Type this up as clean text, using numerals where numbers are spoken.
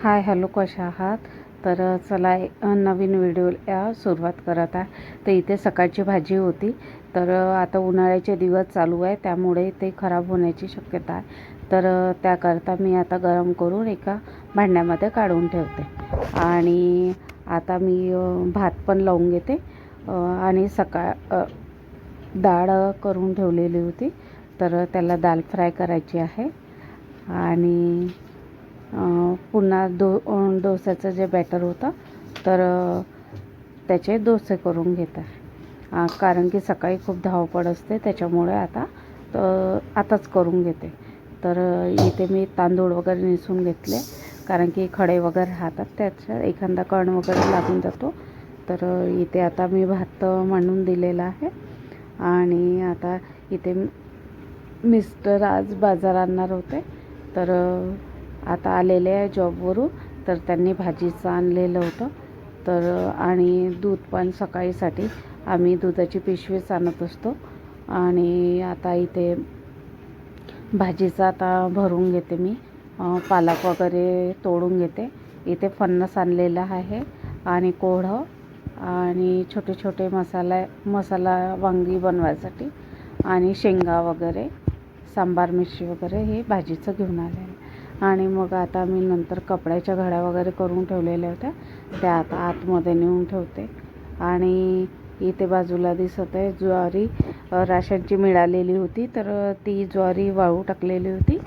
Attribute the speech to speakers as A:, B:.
A: Hi hello, कशा आहात? तर चला नवीन व्हिडिओला सुरुवात करत आहे. तर इथे सकाळची भाजी होती. तर आता उन्हाळ्याचे दिवस चालू आहे, त्यामुळे ते खराब होण्याची शक्यता आहे. तर त्याकरता मी आता गरम करून एका भांड्यामध्ये काढून ठेवते. आणि आता मी भात पण लावून घेते. आणि डाळ करून ठेवलेली होती, तर त्याला दाल फ्राय करायची आहे. आणि पुन्हा डोस्याचं जे बॅटर होतं, तर त्याचे डोसे करून घेत आहे. कारण की सकाळी खूप धावपळ असते, त्याच्यामुळे आताच करून घेते. तर इथे मी तांदूळ वगैरे निसून घेतले, कारण की खडे वगैरे राहतात, त्याचा एखादा कण वगैरे लागून जातो. तर इथे आता मी भात मांडून दिलेला आहे. आणि आता इथे मिस्टर आज बाजार आणणार होते, तर आता आलेले आहे जॉबवरून. तर त्यांनी भाजीचं आणलेलं होतं. तर आणि दूध पण सकाळीसाठी आम्ही दुधाची पिशवीच आणत असतो. आणि आता इथे भाजीचं आता भरून घेते मी. पालक वगैरे तोडून घेते. इथे फणस आणलेला आहे, आणि कोहळं, आणि छोटे छोटे मसाला वांगी बनवायसाठी, आणि शेंगा वगैरे, सांबार मिरची वगैरे हे भाजीचं घेऊन आले आहे. आणि मग आता मी नंतर कपड्याच्या घड्या वगैरे करून ठेवलेल्या होत्या, त्या आता आतमध्ये नेऊन ठेवते. आणि इथे बाजूला दिसत आहे ज्वारी राशनची मिळालेली होती, तर ती ज्वारी वाळू टाकलेली होती.